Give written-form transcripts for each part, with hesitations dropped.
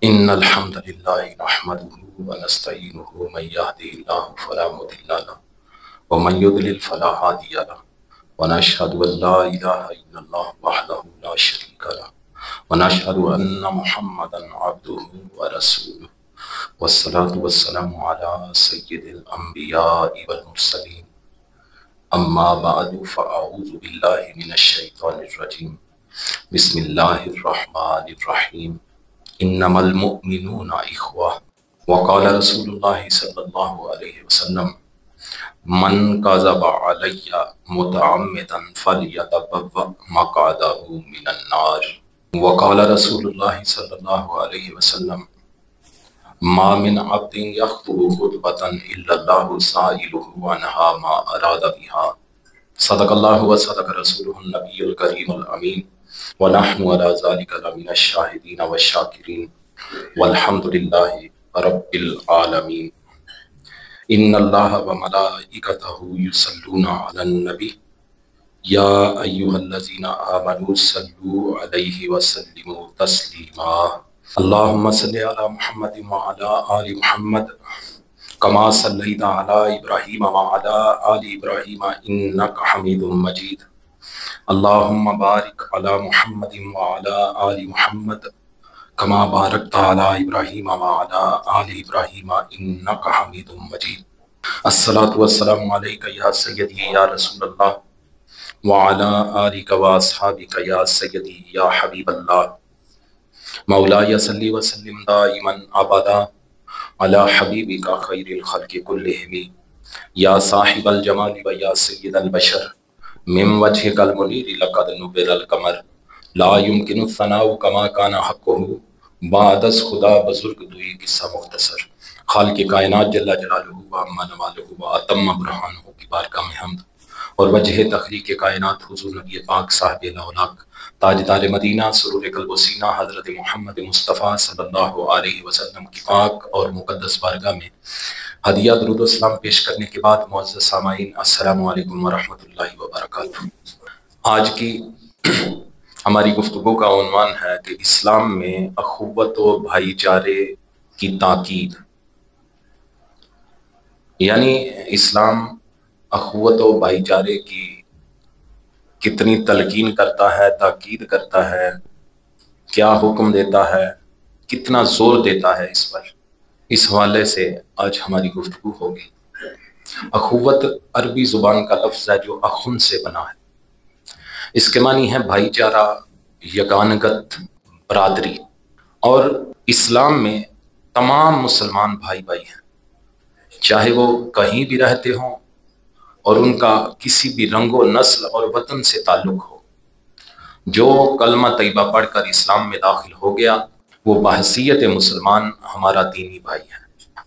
إن الحمد لله نحمده ونستعينه من يهده الله فلا مضل له ومن يضلل فلا هادي له ونشهد أن لا إله إلا الله وحده لا شريك له ونشهد أن محمدا عبده ورسوله والصلاة والسلام على سيد الأنبياء والمرسلين أما بعد فأعوذ بالله من الشيطان الرجيم بسم الله الرحمن الرحيم انما المؤمنون اخوة وقال رسول الله صلى الله عليه وسلم من كذب علي متعمدا فليتبوأ مقعده من النار وقال رسول الله صلى الله عليه وسلم ما من عبد يخطب خطبة إلا الله سائله عنها ما أراد بها صدق الله وصدق رسوله النبي الكريم الأمين ونحن على ذلك لمن الشاهدين والشاكرين والحمد لله رب العالمين إن الله وملائكته يصلون على النبي يا أيها الذين آمنوا صلوا عليه وسلموا تسليما اللهم صل على محمد وعلى آل محمد كما صليت على إبراهيم وعلى آل إبراهيم إنك حميد مجيد اللهم بارك على محمد وعلى آل محمد كما باركت على إبراهيم وعلى آل إبراهيم إنك حميد مجيد الصلاة والسلام عليك يا سيدي يا رسول الله وعلى آلك وأصحابك يا سيدي يا حبيب الله مولاي صل وسلم دائما أبدا على حبيبك خير الخلق كلهم يا صاحب الجمال ويا سيد البشر من وجهك المنير لقد نبر القمر لا يمكن الثناء كما كان حقه بعد از خدا بزرگ دوئی قصہ مختصر خالق کائنات جل جلالہ و عما نوالہ و اتم برہانہ کی بارگاہ میں حمد اور وجہ تخلیق کائنات حضور نبی پاک صاحب الاولاق تاجدار مدینہ سرور قلب و سینہ حضرت محمد مصطفیٰ صلی اللہ علیہ وسلم کی پاک اور مقدس بارگاہ میں ہدیہ درود و سلام پیش کرنے کے بعد معزز سامعین السلام علیکم ورحمۃ اللہ وبرکاتہ۔ آج کی ہماری گفتگو کا عنوان ہے کہ اسلام میں اخوت و بھائی چارے کی تاکید، یعنی اسلام اخوت و بھائی چارے کی کتنی تلقین کرتا ہے، تاکید کرتا ہے، کیا حکم دیتا ہے، کتنا زور دیتا ہے اس پر، اس حوالے سے آج ہماری گفتگو ہوگی۔ اخوت عربی زبان کا لفظ ہے جو اخن سے بنا ہے، اس کے معنی ہے بھائی چارہ، یگانگت، برادری، اور اسلام میں تمام مسلمان بھائی بھائی ہیں، چاہے وہ کہیں بھی رہتے ہوں اور ان کا کسی بھی رنگ و نسل اور وطن سے تعلق ہو۔ جو کلمہ طیبہ پڑھ کر اسلام میں داخل ہو گیا وہ بحیثیت مسلمان ہمارا دینی بھائی ہے۔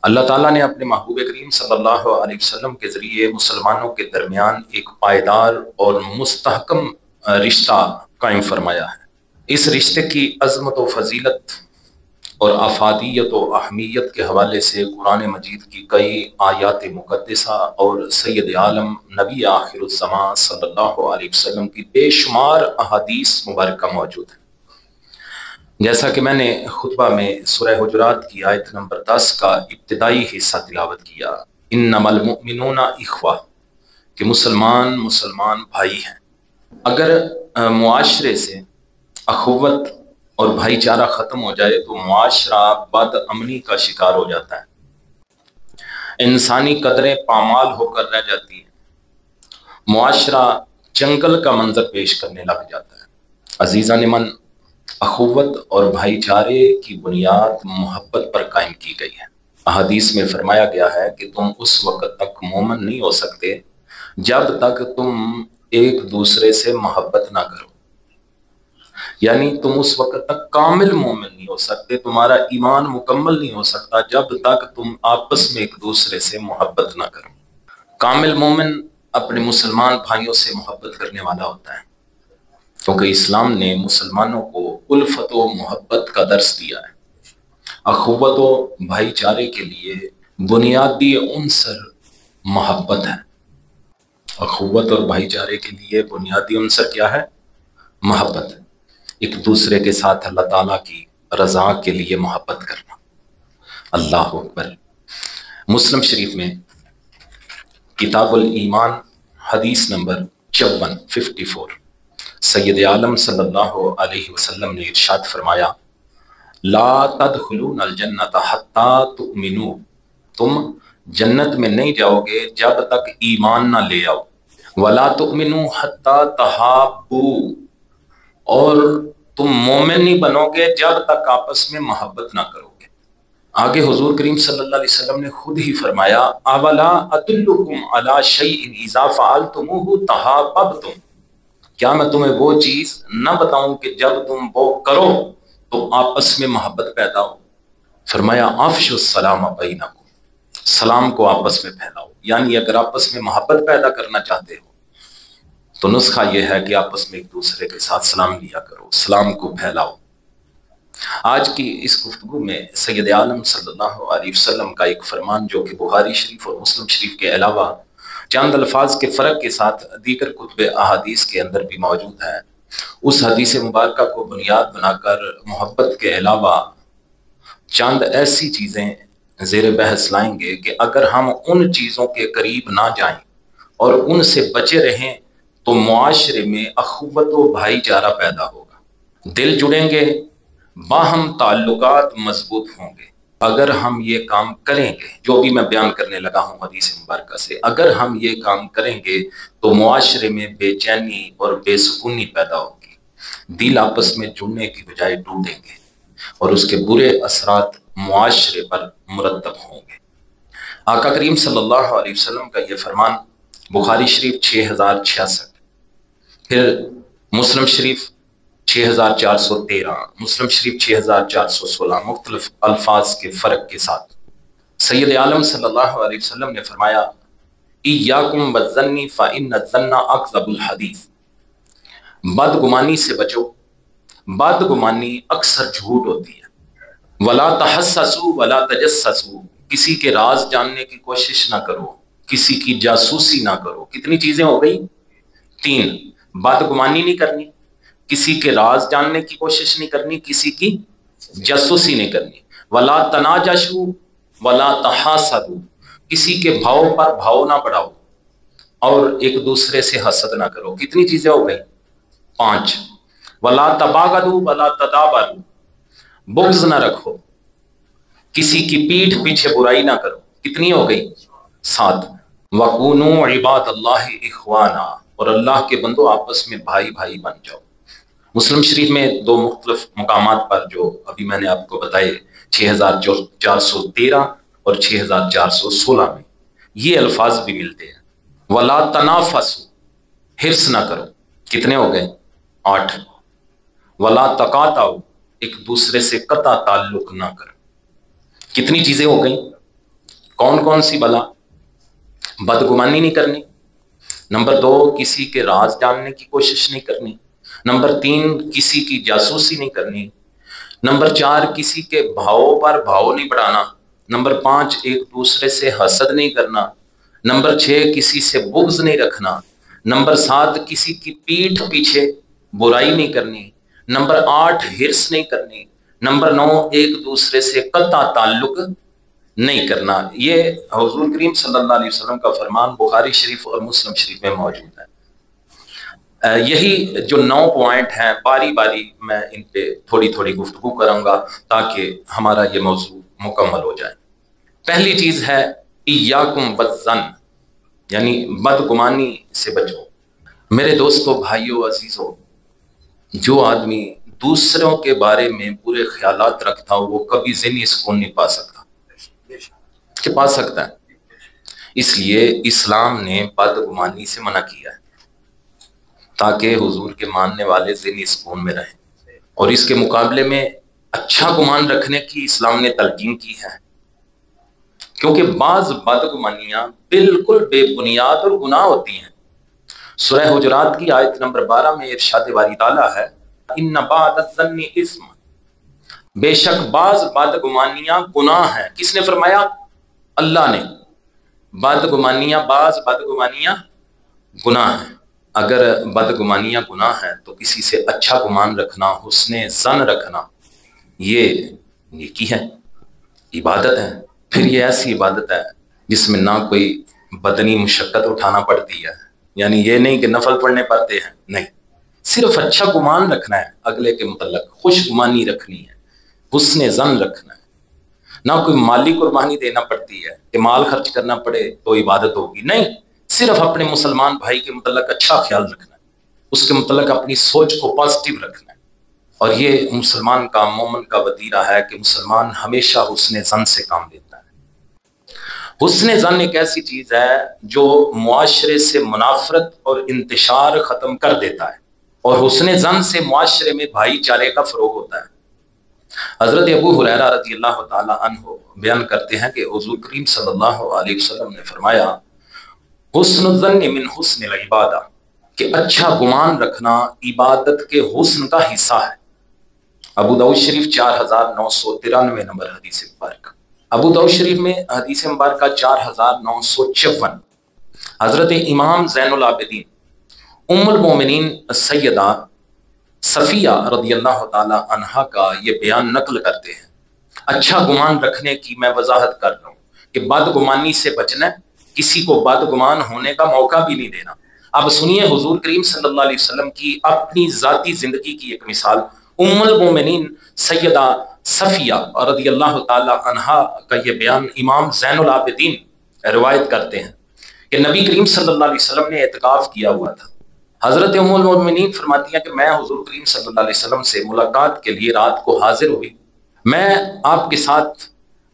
اللہ تعالیٰ نے اپنے محبوب کریم صلی اللہ علیہ وسلم کے ذریعے مسلمانوں کے درمیان ایک پائیدار اور مستحکم رشتہ قائم فرمایا ہے۔ اس رشتے کی عظمت و فضیلت اور افادیت و اہمیت کے حوالے سے قرآن مجید کی کئی آیات مقدسہ اور سید عالم نبی آخر الزمان صلی اللہ علیہ وسلم کی بے شمار احادیث مبارکہ موجود ہیں۔ جیسا کہ میں نے خطبہ میں سورہ حجرات کی آیت نمبر 10 کا ابتدائی حصہ تلاوت کیا، انما المؤمنون اخوہ، کہ مسلمان بھائی ہیں۔ اگر معاشرے سے اخوت اور بھائی چارہ ختم ہو جائے تو معاشرہ بد امنی کا شکار ہو جاتا ہے، انسانی قدریں پامال ہو کر رہ جاتی ہیں، معاشرہ جنگل کا منظر پیش کرنے لگ جاتا ہے۔ عزیزان من، اخوت اور بھائی چارے کی بنیاد محبت پر قائم کی گئی ہے۔ احادیث میں فرمایا گیا ہے کہ تم اس وقت تک مومن نہیں ہو سکتے جب تک تم ایک دوسرے سے محبت نہ کرو، یعنی تم اس وقت تک کامل مومن نہیں ہو سکتے، تمہارا ایمان مکمل نہیں ہو سکتا جب تک تم آپس میں ایک دوسرے سے محبت نہ کرو۔ کامل مومن اپنے مسلمان بھائیوں سے محبت کرنے والا ہوتا ہے، کیونکہ اسلام نے مسلمانوں کو الفت و محبت کا درس دیا ہے۔ اخوت و بھائی چارے کے لیے بنیادی عنصر محبت ہے۔ اخوت اور بھائی چارے کے لیے بنیادی عنصر کیا ہے؟ محبت۔ ایک دوسرے کے ساتھ اللہ تعالیٰ کی رضا کے لیے محبت کرنا۔ اللہ اکبر۔ مسلم شریف میں کتاب الایمان حدیث نمبر 54 سید عالم صلی اللہ علیہ وسلم نے ارشاد فرمایا، لا تدخلون الجنت حتی تؤمنوا، تم جنت میں نہیں جاؤ گے جب تک ایمان نہ لے آؤ، ولا تؤمنوا حتی تحابوا، اور تم مومن نہیں بنو گے جب تک آپس میں محبت نہ کرو گے۔ آگے حضور کریم صلی اللہ علیہ وسلم نے خود ہی فرمایا، اولا ادلکم علی شیء اذا فعلتموہ تحاببتم، کیا میں تمہیں وہ چیز نہ بتاؤں کہ جب تم وہ کرو تو آپس میں محبت پیدا ہو؟ فرمایا افشوا السلام بینکم، سلام کو آپس میں پھیلاؤ۔ یعنی اگر آپس میں محبت پیدا کرنا چاہتے ہو تو نسخہ یہ ہے کہ آپس میں ایک دوسرے کے ساتھ سلام لیا کرو، سلام کو پھیلاؤ۔ آج کی اس گفتگو میں سید عالم صلی اللہ علیہ وسلم کا ایک فرمان جو کہ بخاری شریف اور مسلم شریف کے علاوہ چند الفاظ کے فرق کے ساتھ دیگر کتب احادیث کے اندر بھی موجود ہے، اس حدیث مبارکہ کو بنیاد بنا کر محبت کے علاوہ چند ایسی چیزیں زیر بحث لائیں گے کہ اگر ہم ان چیزوں کے قریب نہ جائیں اور ان سے بچے رہیں تو معاشرے میں اخوت و بھائی چارہ پیدا ہوگا، دل جڑیں گے، باہم تعلقات مضبوط ہوں گے۔ اگر ہم یہ کام کریں گے، جو بھی میں بیان کرنے لگا ہوں حدیث مبارکہ سے، اگر ہم یہ کام کریں گے تو معاشرے میں بے چینی اور بے سکونی پیدا ہوگی، دل آپس میں جڑنے کی بجائے ٹوٹیں گے اور اس کے برے اثرات معاشرے پر مرتب ہوں گے۔ آقا کریم صلی اللہ علیہ وسلم کا یہ فرمان بخاری شریف 6066، پھر مسلم شریف 6413، مسلم شریف 6416، مختلف الفاظ کے فرق کے ساتھ سید عالم صلی اللہ علیہ وسلم نے فرمایا، ایاکم والظن فإن الظن اکذب الحدیث، بدگمانی سے بچو، بدگمانی اکثر جھوٹ ہوتی ہے۔ ولا تحسسوا ولا تجسسوا، کسی کے راز جاننے کی کوشش نہ کرو، کسی کی جاسوسی نہ کرو۔ کتنی چیزیں ہو گئی؟ 3، بدگمانی نہیں کرنی، کسی کے راز جاننے کی کوشش نہیں کرنی، کسی کی جاسوسی نہیں کرنی۔ ولا تناجشوا ولا تحاسدوا، کسی کے بھاؤ پر بھاؤ نہ بڑھاؤ اور ایک دوسرے سے حسد نہ کرو۔ کتنی چیزیں ہو گئی؟ 5، ولا تباغضوا ولا تدابروا، بغض نہ رکھو، کسی کی پیٹھ پیچھے برائی نہ کرو۔ کتنی ہو گئی؟ 7، وَكُونُوا عِبَادَ اللَّهِ إِخْوَانًا، اور اللہ کے بندو آپس میں بھائی بھائی بن جاؤ۔ مسلم شریف میں 2 مختلف مقامات پر جو ابھی میں نے آپ کو بتائے 6413 اور 6416 میں یہ الفاظ بھی ملتے ہیں۔ وَلَا تَنَافَسُوا، حرص نہ کرو۔ کتنے ہو گئے؟ 8، وَلَا تَقَاطَعُوا، ایک دوسرے سے قطع تعلق نہ کرو۔ کتنی چیزیں ہو گئیں؟ کون کون سی بلا؟ بدگمانی نہیں کرنی، نمبر 2 کسی کے راز جاننے کی کوشش نہیں کرنی، نمبر 3 کسی کی جاسوسی نہیں کرنی، نمبر 4 کسی کے بھاؤ پر بھاؤ نہیں بڑھانا، نمبر 5 ایک دوسرے سے حسد نہیں کرنا، نمبر 6 کسی سے بغض نہیں رکھنا، نمبر 7 کسی کی پیٹھ پیچھے برائی نہیں کرنی، نمبر 8 حرص نہیں کرنی، نمبر 9 ایک دوسرے سے قطع تعلق نہیں کرنا۔ یہ حضور کریم صلی اللہ علیہ وسلم کا فرمان بخاری شریف اور مسلم شریف میں موجود ہے۔ یہی جو 9 پوائنٹ ہیں، باری باری میں ان پہ تھوڑی تھوڑی گفتگو کروں گا تاکہ ہمارا یہ موضوع مکمل ہو جائے۔ پہلی چیز ہے ایاکم والظن، یعنی بدگمانی سے بچو۔ میرے دوستو، بھائیو، عزیزو، جو آدمی دوسروں کے بارے میں برے خیالات رکھتا ہو وہ کبھی ذہنی سکون نہیں پا سکتا، کہ پا سکتا ہے؟ اس لیے اسلام نے بدگمانی سے منع کیا ہے تاکہ حضور کے ماننے والے ذہنی سکون میں رہیں، اور اس کے مقابلے میں اچھا گمان رکھنے کی اسلام نے تلقین کی ہے، کیونکہ بعض بدگمانیاں بالکل بے بنیاد اور گناہ ہوتی ہیں۔ سورہ حجرات کی آیت نمبر 12 میں ارشاد باری تعالیٰ ہے، ان بعض الظن اثم، بے شک بعض بدگمانیاں گناہ ہیں۔ کس نے فرمایا؟ اللہ نے۔ بدگمانیاں، بعض بدگمانیاں گناہ ہیں۔ اگر بدگمانیاں گناہ ہیں تو کسی سے اچھا گمان رکھنا، حسن ظن رکھنا، یہ نیکی ہے، عبادت ہے۔ پھر یہ ایسی عبادت ہے جس میں نہ کوئی بدنی مشقت اٹھانا پڑتی ہے، یعنی یہ نہیں کہ نفل پڑھنے پڑتے ہیں، نہیں، صرف اچھا گمان رکھنا ہے اگلے کے متعلق، خوش گمانی رکھنی ہے، حسن ظن رکھنا ہے۔ نہ کوئی مالی قربانی دینا پڑتی ہے کہ مال خرچ کرنا پڑے تو عبادت ہوگی، نہیں، صرف اپنے مسلمان بھائی کے متعلق اچھا خیال رکھنا ہے، اس کے متعلق اپنی سوچ کو پازیٹیو رکھنا ہے۔ اور یہ مسلمان کا، مومن کا وتیرہ ہے کہ مسلمان ہمیشہ حسن ظن سے کام لیتا ہے۔ حسن ظن ایک ایسی چیز ہے جو معاشرے سے منافرت اور انتشار ختم کر دیتا ہے، اور حسن ظن سے معاشرے میں بھائی چارے کا فروغ ہوتا ہے۔ حضرت ابو ہریرہ رضی اللہ تعالی عنہ بیان کرتے ہیں کہ حضور کریم صلی اللہ علیہ وسلم نے فرمایا، حسن الظن من حسن العبادہ، کہ اچھا گمان رکھنا عبادت کے حسن کا حصہ ہے۔ ابو داؤد شریف 4993 نمبر حدیث مبارکہ، ابو داؤد شریف میں حدیث مبارکہ 4954۔ حضرت امام زین العابدین ام المومنین سیدہ صفیہ رضی اللہ تعالی عنہا کا یہ بیان نقل کرتے ہیں۔ اچھا گمان رکھنے کی میں وضاحت کر رہا ہوں کہ بدگمانی سے بچنا ہے، کسی کو بدگمان ہونے کا موقع بھی نہیں دینا۔ اب سنیے حضور کریم صلی اللہ علیہ وسلم کی اپنی ذاتی زندگی کی ایک مثال۔ ام المومنین سیدہ صفیہ رضی اللہ تعالی عنہا کا یہ بیان امام زین العابدین روایت کرتے ہیں کہ نبی کریم صلی اللہ علیہ وسلم نے اعتکاف کیا ہوا تھا۔ حضرت ام المومنین فرماتی ہیں کہ میں حضور کریم صلی اللہ علیہ وسلم سے ملاقات کے لیے رات کو حاضر ہوئی، میں آپ کے ساتھ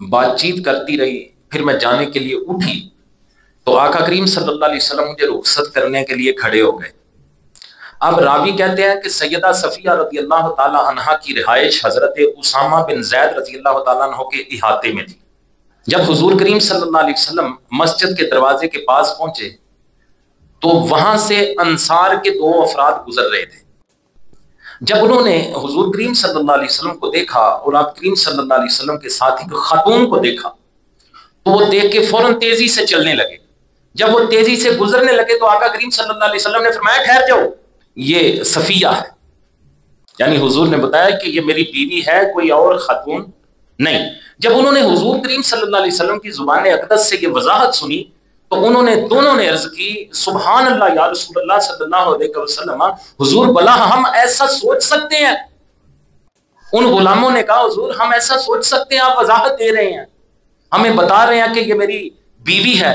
بات چیت کرتی رہی، پھر میں جانے کے لیے اٹھی تو آقا کریم صلی اللہ علیہ وسلم مجھے رخصت کرنے کے لیے کھڑے ہو گئے۔ اب راوی کہتے ہیں کہ سیدہ صفیہ رضی اللہ تعالی عنہا کی رہائش حضرت اسامہ بن زید رضی اللہ تعالیٰ عنہ کے احاطے میں تھی۔ جب حضور کریم صلی اللہ علیہ وسلم مسجد کے دروازے کے پاس پہنچے تو وہاں سے انصار کے 2 افراد گزر رہے تھے۔ جب انہوں نے حضور کریم صلی اللہ علیہ وسلم کو دیکھا اور آپ کریم صلی اللہ علیہ وسلم کے ساتھ ایک خاتون کو دیکھا تو وہ دیکھ کے فوراً تیزی سے چلنے لگے۔ جب وہ تیزی سے گزرنے لگے تو آقا کریم صلی اللہ علیہ وسلم نے فرمایا، ٹھہر جاؤ، یہ صفیہ ہے، یعنی حضور نے بتایا کہ یہ میری بیوی ہے، کوئی اور خاتون نہیں۔ جب انہوں نے حضور کریم صلی اللہ علیہ وسلم کی زبان اقدس سے یہ وضاحت سنی تو دونوں نے عرض کی، سبحان اللہ یا رسول اللہ صلی اللہ علیہ وسلم، حضور بلا ہم ایسا سوچ سکتے ہیں؟ ان غلاموں نے کہا، حضور ہم ایسا سوچ سکتے ہیں؟ آپ وضاحت دے رہے ہیں، ہمیں بتا رہے ہیں کہ یہ میری بیوی ہے۔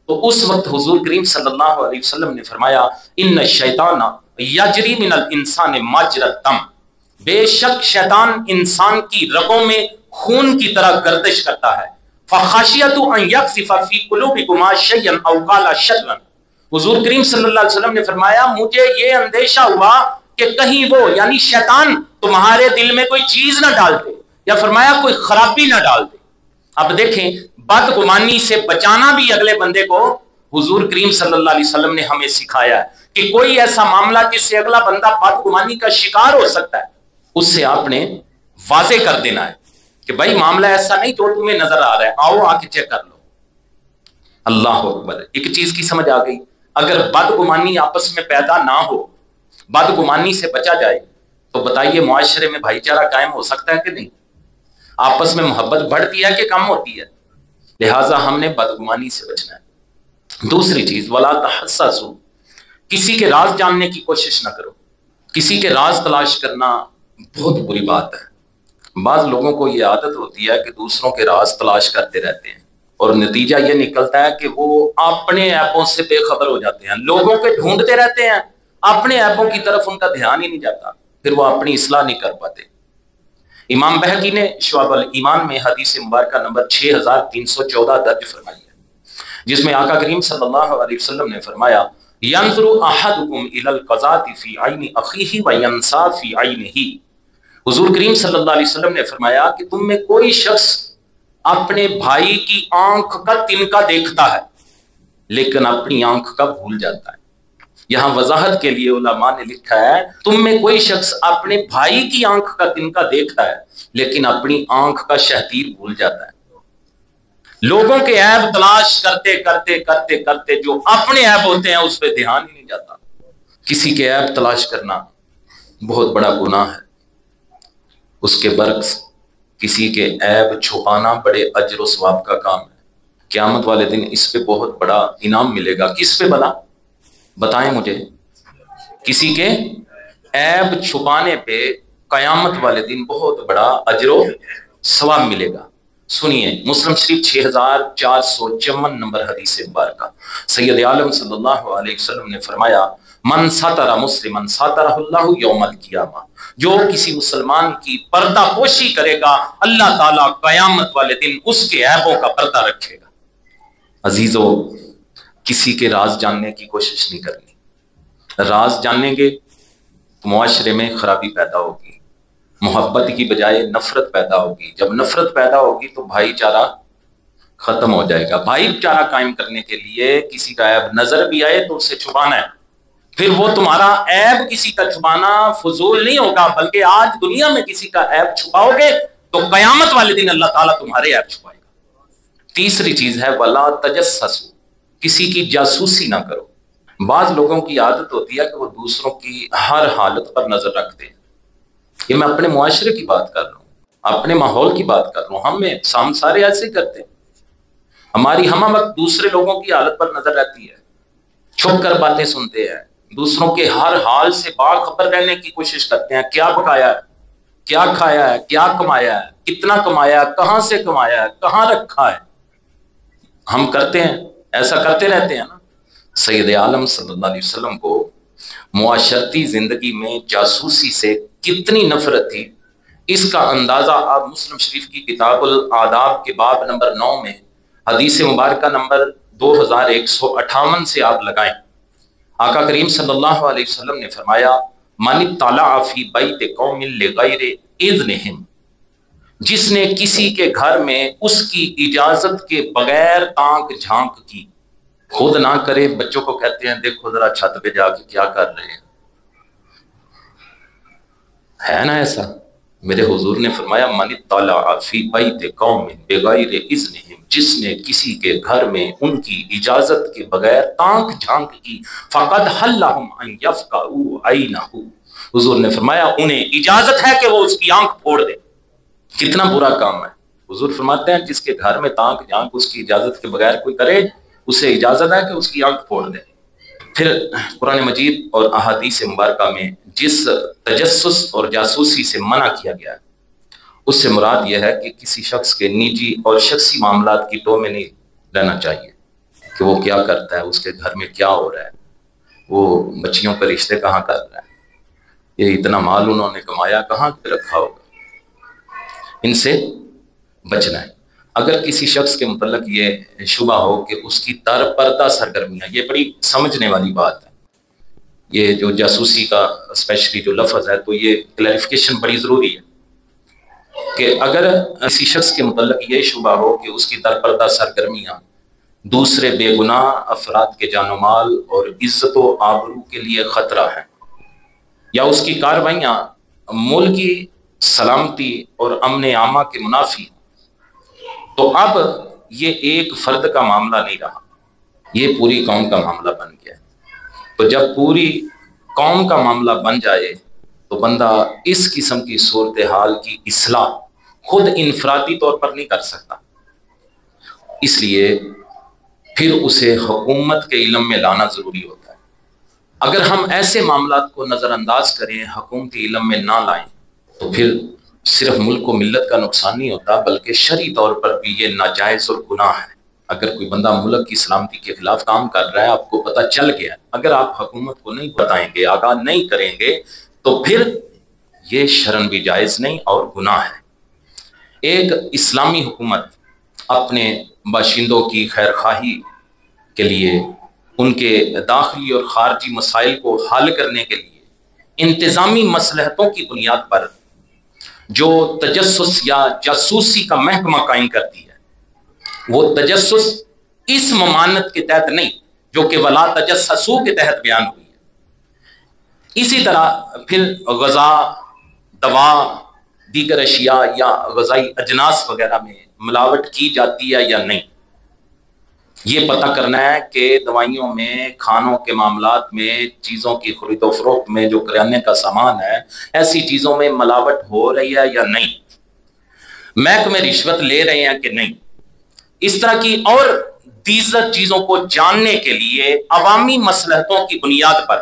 تو اس وقت حضور کریم صلی اللہ علیہ وسلم نے فرمایا، ان الشیطان یجری من الانسان مجری الدم، بے شک شیطان انسان کی رگوں میں خون کی طرح گردش کرتا ہے۔ فخشیت ان یقذف فی قلوبکما شیئا او قال شطرا، حضور کریم صلی اللہ علیہ وسلم نے فرمایا مجھے یہ اندیشہ ہوا کہ کہیں وہ یعنی شیطان تمہارے دل میں کوئی چیز نہ ڈال دے، یا فرمایا کوئی خرابی نہ ڈال دے۔ اب دیکھیں، بدگمانی سے بچانا بھی اگلے بندے کو حضور کریم صلی اللہ علیہ وسلم نے ہمیں سکھایا ہے کہ کوئی ایسا معاملہ جس سے اگلا بندہ بدگمانی کا شکار ہو سکتا ہے، اس سے آپ نے واضح کر دینا ہے کہ بھائی معاملہ ایسا نہیں جو تمہیں نظر آ رہا ہے، آؤ آ کے چیک کر لو۔ اللہ اکبر، ایک چیز کی سمجھ آ گئی، اگر بدگمانی آپس میں پیدا نہ ہو، بدگمانی سے بچا جائے تو بتائیے معاشرے میں بھائی چارہ قائم ہو سکتا ہے کہ نہیں؟ آپس میں محبت بڑھتی ہے کہ کم ہوتی ہے؟ لہٰذا ہم نے بدگمانی سے بچنا ہے۔ دوسری چیز، ولا تحسسوا، کسی کے راز جاننے کی کوشش نہ کرو۔ کسی کے راز تلاش کرنا بہت بری بات ہے۔ بعض لوگوں کو یہ عادت ہوتی ہے کہ دوسروں کے راز تلاش کرتے رہتے ہیں، اور نتیجہ یہ نکلتا ہے کہ وہ اپنے عیبوں سے بے خبر ہو جاتے ہیں، لوگوں کے ڈھونڈتے رہتے ہیں، اپنے عیبوں کی طرف ان کا دھیان ہی نہیں جاتا، پھر وہ اپنی اصلاح نہیں کر پاتے۔ امام بہقی نے شعب الایمان میں حدیث مبارکہ نمبر 6314 درج فرمائی ہے، جس میں آقا کریم صلی اللہ علیہ وسلم نے فرمایا، ينظر احدكم الى القذاة في عين اخيه وينسى في عينه، حضور کریم صلی اللہ علیہ وسلم نے فرمایا کہ تم میں کوئی شخص اپنے بھائی کی آنکھ کا تنکا دیکھتا ہے لیکن اپنی آنکھ کا بھول جاتا ہے۔ یہاں وضاحت کے لیے علماء نے لکھا ہے، تم میں کوئی شخص اپنے بھائی کی آنکھ کا تنکا دیکھتا ہے لیکن اپنی آنکھ کا شہتیر بھول جاتا ہے۔ لوگوں کے عیب تلاش کرتے کرتے کرتے کرتے جو اپنے عیب ہوتے ہیں اس پہ دھیان ہی نہیں جاتا۔ کسی کے عیب تلاش کرنا بہت بڑا گناہ ہے۔ اس کے برعکس کسی کے عیب چھپانا بڑے اجر و ثواب کا کام ہے. قیامت والے دن اس پہ بہت بڑا انعام ملے گا. کس پہ بھلا بتائیں مجھے؟ کسی کے عیب چھپانے پہ قیامت والے دن بہت بڑا اجر و ثواب ملے گا. سنیے مسلم شریف 6454 نمبر حدیث مبارکہ. سید عالم صلی اللہ علیہ وسلم نے فرمایا من ستر مسلمن سترہ اللہ یوم القیامہ، جو کسی مسلمان کی پردہ پوشی کرے گا اللہ تعالیٰ قیامت والے دن اس کے عیبوں کا پردہ رکھے گا. عزیزو، کسی کے راز جاننے کی کوشش نہیں کرنی. راز جانیں گے تو معاشرے میں خرابی پیدا ہوگی، محبت کی بجائے نفرت پیدا ہوگی. جب نفرت پیدا ہوگی تو بھائی چارہ ختم ہو جائے گا. بھائی چارہ قائم کرنے کے لیے کسی کا عیب نظر بھی آئے تو اسے چھپانا ہے. پھر وہ تمہارا عیب کسی کا چھپانا فضول نہیں ہوگا، بلکہ آج دنیا میں کسی کا عیب چھپاؤ گے تو قیامت والے دن اللہ تعالیٰ تمہارے عیب چھپائے گا. تیسری چیز ہے ولا تجسسوا، کسی کی جاسوسی نہ کرو. بعض لوگوں کی عادت ہوتی ہے کہ وہ دوسروں کی ہر حالت پر نظر رکھتے ہیں. یہ میں اپنے معاشرے کی بات کر رہا ہوں، اپنے ماحول کی بات کر رہا ہوں. ہم میں سارے ایسے کرتے ہیں. ہماری ہم وقت دوسرے لوگوں کی حالت پر نظر رہتی ہے، چھپ کر باتیں سنتے ہیں، دوسروں کے ہر حال سے باخبر رہنے کی کوشش کرتے ہیں. کیا پکایا ہے، کیا کھایا ہے، کیا کمایا ہے، کتنا کمایا ہے، کہاں سے کمایا ہے، کہاں رکھا ہے. ہم کرتے ہیں، ایسا کرتے رہتے ہیں نا. سید عالم صلی اللہ علیہ وسلم کو معاشرتی زندگی میں جاسوسی سے کتنی نفرت تھی، اس کا اندازہ آپ مسلم شریف کی کتاب الآداب کے باب نمبر 9 میں حدیث مبارکہ نمبر 2158 سے آپ لگائیں. آقا کریم صلی اللہ علیہ وسلم نے فرمایا من اطلع فی بیت قوم لغیر اذنہم، جس نے کسی کے گھر میں اس کی اجازت کے بغیر تانک جھانک کی. خود نہ کرے، بچوں کو کہتے ہیں دیکھو ذرا چھت پہ جا کے کیا کر رہے ہیں. ہے نا ایسا؟ میرے حضور نے فرمایا من اطلع فی بیت قوم بغیر اذنہم، جس نے کسی کے گھر میں ان کی اجازت کے بغیر تانک جھانک کی فقد حل لہم ان یفقعوا عینہ، حضور نے فرمایا انہیں اجازت ہے کہ وہ اس کی آنکھ پھوڑ دے. کتنا برا کام ہے. حضور فرماتے ہیں جس کے گھر میں تانک جھانک اس کی اجازت کے بغیر کوئی کرے، اسے اجازت ہے کہ اس کی آنکھ پھوڑ دے. پھر قرآن مجید اور احادیث مبارکہ میں جس تجسس اور جاسوسی سے منع کیا گیا ہے اس سے مراد یہ ہے کہ کسی شخص کے نجی اور شخصی معاملات کی ٹو میں نہیں رہنا چاہیے کہ وہ کیا کرتا ہے، اس کے گھر میں کیا ہو رہا ہے، وہ بچیوں کے رشتے کہاں کر رہا ہے، یہ اتنا مال انہوں نے کمایا کہاں پہ رکھا ہوگا. ان سے بچنا ہے. اگر کسی شخص کے متعلق یہ شبہ ہو کہ اس کی در پردہ سرگرمیاں، یہ بڑی سمجھنے والی بات ہے. یہ جو جاسوسی کا اسپیشلی جو لفظ ہے تو یہ کلیریفیکیشن بڑی ضروری ہے کہ اگر کسی شخص کے متعلق یہ شبہ ہو کہ اس کی در پردہ سرگرمیاں دوسرے بے گناہ افراد کے جان و مال اور عزت و آبرو کے لیے خطرہ ہیں، یا اس کی کارروائیاں ملکی سلامتی اور امن عامہ کے منافی، تو اب یہ ایک فرد کا معاملہ نہیں رہا، یہ پوری قوم کا معاملہ بن گیا. تو جب پوری قوم کا معاملہ بن جائے تو بندہ اس قسم کی صورتحال کی اصلاح خود انفرادی طور پر نہیں کر سکتا. اس لیے پھر اسے حکومت کے علم میں لانا ضروری ہوتا ہے. اگر ہم ایسے معاملات کو نظر انداز کریں، حکومتی علم میں نہ لائیں، تو پھر صرف ملک و ملت کا نقصان نہیں ہوتا بلکہ شرعی طور پر بھی یہ ناجائز اور گناہ ہے. اگر کوئی بندہ ملک کی سلامتی کے خلاف کام کر رہا ہے، آپ کو پتہ چل گیا، اگر آپ حکومت کو نہیں بتائیں گے، آگاہ نہیں کریں گے، تو پھر یہ شرعاً بھی جائز نہیں اور گناہ ہے. ایک اسلامی حکومت اپنے باشندوں کی خیر خواہی کے لیے، ان کے داخلی اور خارجی مسائل کو حل کرنے کے لیے انتظامی مصلحتوں کی بنیاد پر جو تجسس یا جاسوسی کا محکمہ قائم کرتی ہے، وہ تجسس اس ممانت کے تحت نہیں جو کہ ولا تجسسوا کے تحت بیان ہوئی ہے. اسی طرح پھر غذا، دوا، دیگر اشیاء یا غذائی اجناس وغیرہ میں ملاوٹ کی جاتی ہے یا نہیں، یہ پتہ کرنا ہے کہ دوائیوں میں، کھانوں کے معاملات میں، چیزوں کی خرید و فروخت میں، جو کرانے کا سامان ہے، ایسی چیزوں میں ملاوٹ ہو رہی ہے یا نہیں. محکمے رشوت لے رہے ہیں کہ نہیں، اس طرح کی اور دیگر چیزوں کو جاننے کے لیے عوامی مصلحتوں کی بنیاد پر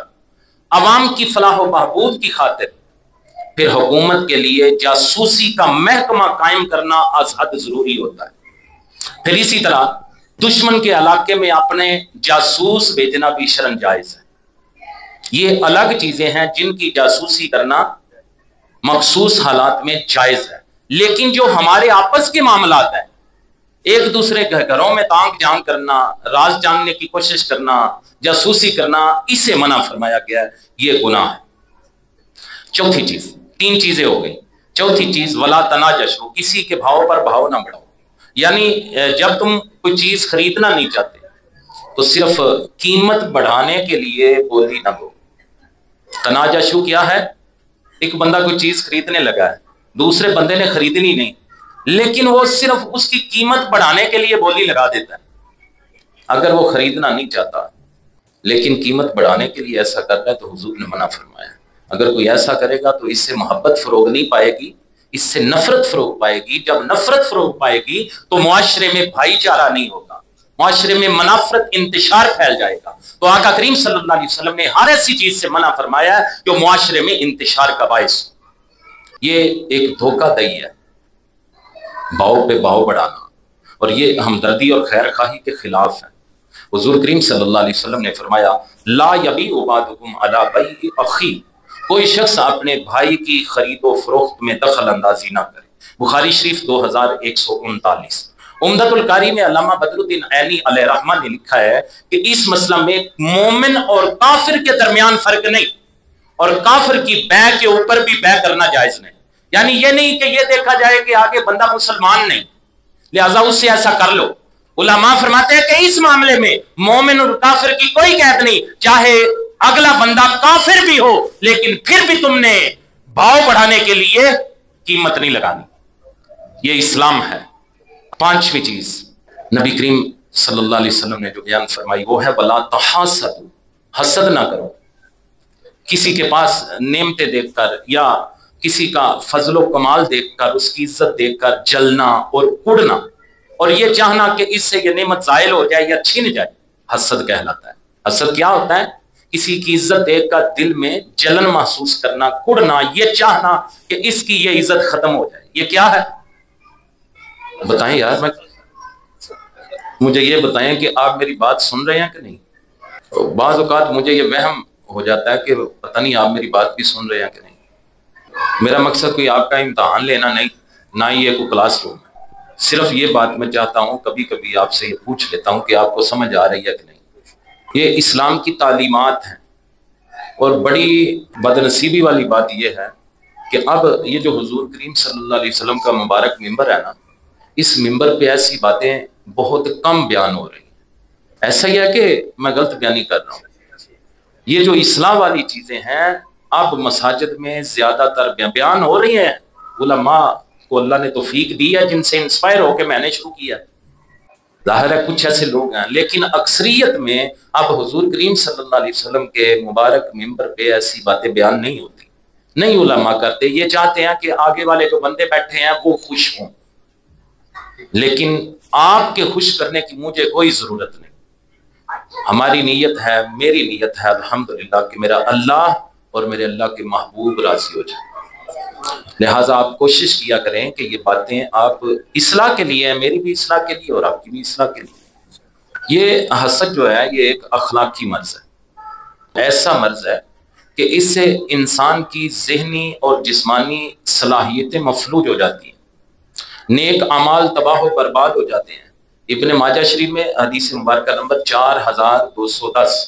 عوام کی فلاح و بہبود کی خاطر پھر حکومت کے لیے جاسوسی کا محکمہ قائم کرنا از حد ضروری ہوتا ہے۔ پھر اسی طرح دشمن کے علاقے میں اپنے جاسوس بھیجنا بھی شرعاً جائز ہے۔ یہ الگ چیزیں ہیں جن کی جاسوسی کرنا مخصوص حالات میں جائز ہے، لیکن جو ہمارے آپس کے معاملات ہیں، ایک دوسرے کے گھروں میں تانک جان کرنا، راز جاننے کی کوشش کرنا، جاسوسی کرنا، اسے منع فرمایا گیا ہے، یہ گناہ ہے۔ چوتھی چیز، تین چیزیں ہو گئی، چوتھی چیز ولا تناجشوا، کسی کے بھاؤ پر بھاؤ نہ بڑھاؤ، یعنی جب تم کوئی چیز خریدنا نہیں چاہتے تو صرف قیمت بڑھانے کے لیے بولی نہ بولو۔ تناجشوا کیا ہے؟ ایک بندہ کوئی چیز خریدنے لگا ہے، دوسرے بندے نے خریدنی نہیں، لیکن وہ صرف اس کی قیمت بڑھانے کے لیے بولی لگا دیتا ہے۔ اگر وہ خریدنا نہیں چاہتا لیکن قیمت بڑھانے کے لیے ایسا کر رہا ہے تو حضور نے منع فرمایا۔ اگر کوئی ایسا کرے گا تو اس سے محبت فروغ نہیں پائے گی، اس سے نفرت فروغ پائے گی۔ جب نفرت فروغ پائے گی تو معاشرے میں بھائی چارہ نہیں ہوگا، معاشرے میں منافرت انتشار پھیل جائے گا۔ تو آقا کریم صلی اللہ علیہ وسلم نے ہر ایسی چیز سے منع فرمایا ہے جو معاشرے میں انتشار کا باعث ہو۔ یہ ایک دھوکہ دہی ہے، بھاؤ پہ بھاؤ بڑھانا، اور یہ ہمدردی اور خیر خواہی کے خلاف ہے۔ حضور کریم صلی اللہ علیہ وسلم نے فرمایا لا یبیع بعضکم علی بیع اخی، کوئی شخص اپنے بھائی کی خرید و فروخت میں دخل اندازی نہ کرے۔ بخاری شریف 2139۔ عمدۃ القاری میں علامہ بدر الدین عینی علیہ رحمہ نے لکھا ہے کہ اس مسئلہ میں مومن اور کافر کے درمیان فرق نہیں، اور کافر کی بیع کے اوپر بھی بیع کرنا جائز نہیں۔ یعنی یہ نہیں کہ یہ دیکھا جائے کہ آگے بندہ مسلمان نہیں لہذا اس سے ایسا کر لو۔ علماء فرماتے ہیں کہ اس معاملے میں مومن اور کافر کی کوئی قید نہیں، چاہے اگلا بندہ کافر بھی ہو لیکن پھر بھی تم نے بھاؤ بڑھانے کے لیے قیمت نہیں لگانی۔ یہ اسلام ہے۔ پانچویں چیز نبی کریم صلی اللہ علیہ وسلم نے جو بیان فرمائی وہ ہے ولا تحاسدوا، حسد نہ کرو۔ کسی کے پاس نعمتیں دیکھ کر یا کسی کا فضل و کمال دیکھ کر، اس کی عزت دیکھ کر جلنا اور اڑنا اور یہ چاہنا کہ اس سے یہ نعمت زائل ہو جائے یا چھن جائے، حسد کہلاتا ہے۔ حسد کیا ہوتا ہے؟ کسی کی عزت دیکھ کر دل میں جلن محسوس کرنا، کڑنا، یہ چاہنا کہ اس کی یہ عزت ختم ہو جائے۔ یہ کیا ہے؟ بتائیں یار، مجھے یہ بتائیں کہ آپ میری بات سن رہے ہیں کہ نہیں؟ بعض اوقات مجھے یہ وہم ہو جاتا ہے کہ پتہ نہیں آپ میری بات بھی سن رہے ہیں کہ نہیں۔ میرا مقصد کوئی آپ کا امتحان لینا نہیں، نہ ہی یہ کوئی کلاس روم ہے، صرف یہ بات میں چاہتا ہوں کبھی کبھی آپ سے یہ پوچھ لیتا ہوں کہ آپ کو سمجھ آ رہی ہے کہ نہیں۔ یہ اسلام کی تعلیمات ہیں، اور بڑی بدنصیبی والی بات یہ ہے کہ اب یہ جو حضور کریم صلی اللہ علیہ وسلم کا مبارک ممبر ہے نا، اس ممبر پہ ایسی باتیں بہت کم بیان ہو رہی ہیں۔ ایسا ہی ہے کہ میں غلط بیانی کر رہا ہوں؟ یہ جو اصلاح والی چیزیں ہیں اب مساجد میں زیادہ تر بیان ہو رہی ہیں۔ علماء کو اللہ نے توفیق دی ہے جن سے انسپائر ہو کے میں نے شروع کیا۔ ظاہر ہے کچھ ایسے لوگ ہیں، لیکن اکثریت میں اب حضور کریم صلی اللہ علیہ وسلم کے مبارک ممبر پہ ایسی باتیں بیان نہیں ہوتی، نہیں علماء کرتے۔ یہ چاہتے ہیں کہ آگے والے جو بندے بیٹھے ہیں وہ خوش ہوں، لیکن آپ کے خوش کرنے کی مجھے کوئی ضرورت نہیں۔ ہماری نیت ہے، میری نیت ہے الحمدللہ کہ میرا اللہ اور میرے اللہ کے محبوب راضی ہو جائے۔ لہٰذا آپ کوشش کیا کریں کہ یہ باتیں آپ اصلاح کے لیے ہیں، میری بھی اصلاح کے لیے اور آپ کی بھی اصلاح کے لیے۔ یہ حسد جو ہے یہ ایک اخلاقی مرض ہے، ایسا مرض ہے کہ اس سے انسان کی ذہنی اور جسمانی صلاحیتیں مفلوج ہو جاتی ہیں، نیک اعمال تباہ و برباد ہو جاتے ہیں۔ ابن ماجہ شریف میں حدیث مبارکہ نمبر 4210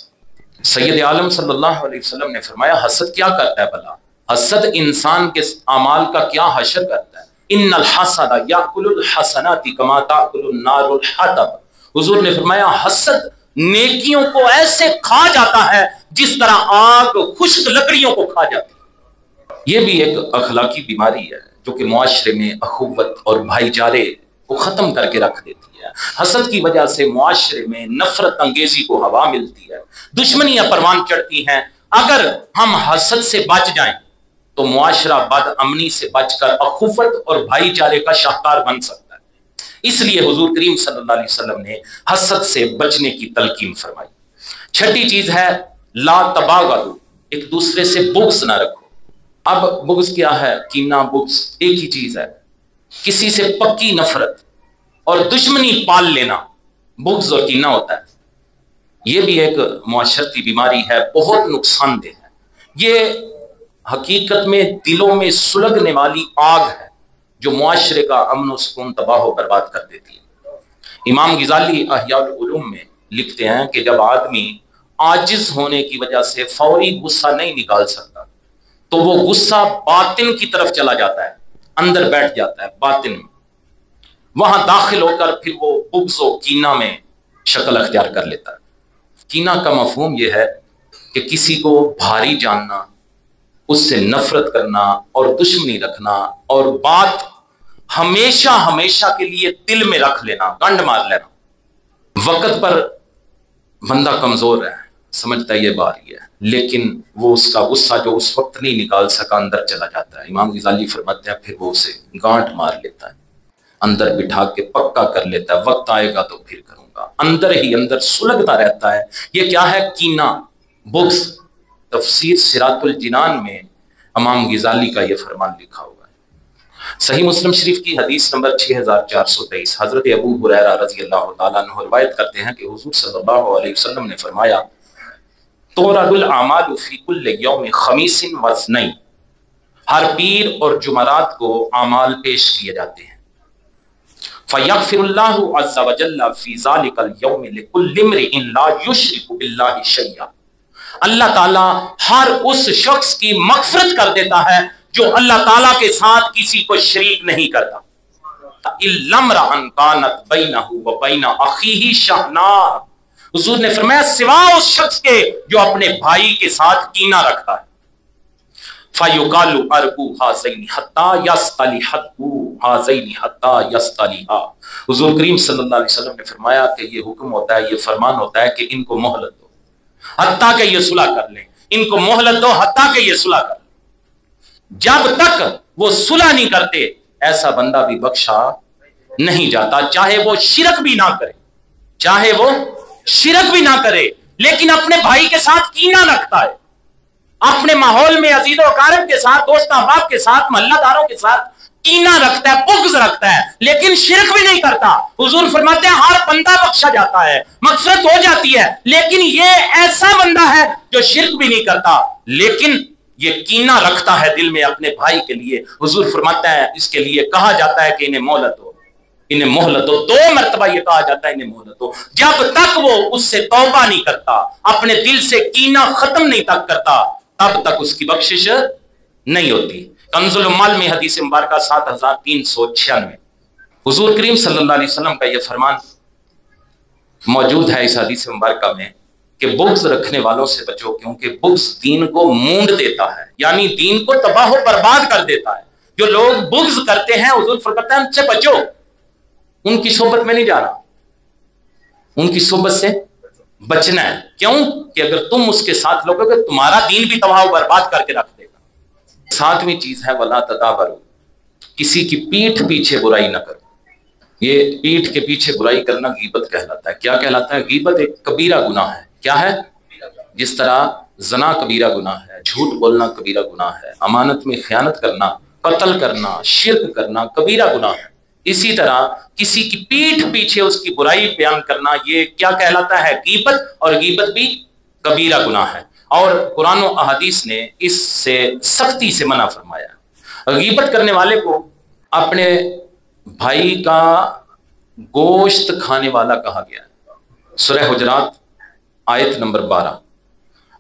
سید عالم صلی اللہ علیہ وسلم نے فرمایا حسد کیا کرتا ہے بھلا؟ حسد انسان کے اعمال کا کیا حشر کرتا ہے۔ ان الحسد یاکل الحسنات کما تاکل النار الحطب، حضور نے فرمایا حسد نیکیوں کو ایسے کھا جاتا ہے جس طرح آگ خشک لکڑیوں کو کھا جاتی ہے۔ یہ بھی ایک اخلاقی بیماری ہے جو کہ معاشرے میں اخوت اور بھائی چارے کو ختم کر کے رکھ دیتی ہے۔ حسد کی وجہ سے معاشرے میں نفرت انگیزی کو ہوا ملتی ہے، دشمنیاں پروان چڑھتی ہیں۔ اگر ہم حسد سے بچ جائیں تو معاشرہ بد امنی سے بچ کر اخوت اور بھائی چارے کا شاہکار بن سکتا ہے۔ اس لیے حضور کریم صلی اللہ علیہ وسلم نے حسد سے بچنے کی تلقین فرمائی۔ چھٹی چیز ہے لا تباغضوا، ایک دوسرے سے بغض نہ رکھو۔ اب بغض کیا ہے؟ کینہ، بغض ایک ہی چیز ہے، کسی سے پکی نفرت اور دشمنی پال لینا بغض اور کینہ ہوتا ہے۔ یہ بھی ایک معاشرتی بیماری ہے، بہت نقصان دہ ہے۔ یہ حقیقت میں دلوں میں سلگنے والی آگ ہے جو معاشرے کا امن و سکون تباہ و برباد کر دیتی ہے۔ امام غزالی احیاء العلوم میں لکھتے ہیں کہ جب آدمی عاجز ہونے کی وجہ سے فوری غصہ نہیں نکال سکتا تو وہ غصہ باطن کی طرف چلا جاتا ہے، اندر بیٹھ جاتا ہے باطن میں، وہاں داخل ہو کر پھر وہ بغض و کینہ میں شکل اختیار کر لیتا ہے۔ کینہ کا مفہوم یہ ہے کہ کسی کو بھاری جاننا، اس سے نفرت کرنا اور دشمنی رکھنا، اور بات ہمیشہ ہمیشہ کے لیے دل میں رکھ لینا، گنڈ مار لینا۔ وقت پر بندہ کمزور ہے، سمجھتا ہے یہ باری ہے، لیکن وہ اس کا غصہ جو اس وقت نہیں نکال سکا اندر چلا جاتا ہے۔ امام غزالی فرماتے ہیں پھر وہ اسے گانٹ مار لیتا ہے، اندر بٹھا کے پکا کر لیتا ہے، وقت آئے گا تو پھر کروں گا، اندر ہی اندر سلگتا رہتا ہے۔ یہ کیا ہے؟ کینہ، بغض۔ تفسیر صراط الجنان میں امام غزالی کا یہ فرمان لکھا ہوا ہے۔ صحیح مسلم شریف کی حدیث نمبر 6423، حضرت ابو ہریرہ رضی اللہ تعالیٰ عنہ روایت کرتے ہیں کہ حضور صلی اللہ علیہ وسلم نے فرمایا تورد الاعمال فی کل یوم خمیس و اثنین، ہر پیر اور جمعرات کو اعمال پیش کیے جاتے ہیں۔ فیغفر اللہ عز وجل فی ذلک اليوم لکل امرئ لا یشرک باللہ شیئا، اللہ تعالیٰ ہر اس شخص کی مغفرت کر دیتا ہے جو اللہ تعالیٰ کے ساتھ کسی کو شریک نہیں کرتا۔ الا امرأ کانت بینہ و بین اخیہ شحناء، حضور نے فرمایا سوا اس شخص کے جو اپنے بھائی کے ساتھ کینہ رکھتا ہے۔ فَيُقَالُ أَرْقُوا هَذَيْنِ حَتَّى يَسْتَلِحَتْهُ هَذَيْنِ حَتَّى يَسْتَلِحَا، حضور کریم صلی اللہ علیہ وسلم نے فرمایا کہ یہ حکم ہوتا ہے، یہ فرمان ہوتا ہے کہ ان کو مہلت دو حتیٰ کہ یہ صلح کر لیں، ان کو مہلت دو حتیٰ کہ یہ صلح کر لیں۔ جب تک وہ صلح نہیں کرتے ایسا بندہ بھی بخشا نہیں جاتا، چاہے وہ شرک بھی نہ کرے، چاہے وہ شرک بھی نہ کرے، لیکن اپنے بھائی کے ساتھ کینہ رکھتا ہے، اپنے ماحول میں عزیز و اقارب کے ساتھ، دوست احباب کے ساتھ، محلہ داروں کے ساتھ کینہ رکھتا ہے، بغض رکھتا ہے، لیکن شرک بھی نہیں کرتا۔ حضور فرماتے ہیں ہر بندہ بخشا جاتا ہے، مغفرت ہو جاتی ہے، لیکن یہ ایسا بندہ ہے جو شرک بھی نہیں کرتا لیکن یہ کینہ رکھتا ہے دل میں اپنے بھائی کے لیے۔ حضور فرماتا ہے اس کے لیے کہا جاتا ہے کہ انہیں مہلت دو، انہیں مہلت دو، 2 مرتبہ یہ کہا جاتا ہے انہیں مہلت دو، جب تک وہ اس سے توبہ نہیں کرتا، اپنے دل سے کینہ ختم نہیں تک کرتا، تب تک اس کی بخشش نہیں ہوتی۔ کنز العمال میں حدیث مبارکہ 7396، حضور کریم صلی اللہ علیہ وسلم کا یہ فرمان موجود ہے اس حدیث مبارکہ میں کہ بغض رکھنے والوں سے بچو، کیونکہ بغض دین کو مونڈ دیتا ہے، یعنی دین کو تباہ و برباد کر دیتا ہے۔ جو لوگ بغض کرتے ہیں حضور فرماتے ہیں ان سے بچو، ان کی صحبت میں نہیں جانا، ان کی صحبت سے بچنا ہے۔ کیوں؟ کہ اگر تم اس کے ساتھ لوگے گے تمہارا دین بھی تباہ و برباد کر کے رکھ دے گا۔ 7ویں چیز ہے ولا تدابروا، کسی کی پیٹھ پیچھے برائی نہ کرو۔ یہ پیٹھ کے پیچھے برائی کرنا غیبت کہلاتا ہے۔ کیا کہلاتا ہے؟ غیبت ایک کبیرہ گناہ ہے۔ کیا ہے؟ جس طرح زنا کبیرہ گناہ ہے، جھوٹ بولنا کبیرہ گناہ ہے، امانت میں خیانت کرنا، قتل کرنا، شرک کرنا کبیرہ گناہ ہے، اسی طرح کسی کی پیٹھ پیچھے اس کی برائی بیان کرنا یہ کیا کہلاتا ہے؟ غیبت، اور غیبت بھی کبیرہ گناہ ہے، اور قرآن و احادیث نے اس سے سختی سے منع فرمایا۔ غیبت کرنے والے کو اپنے بھائی کا گوشت کھانے والا کہا گیا ہے۔ سورہ حجرات آیت نمبر 12،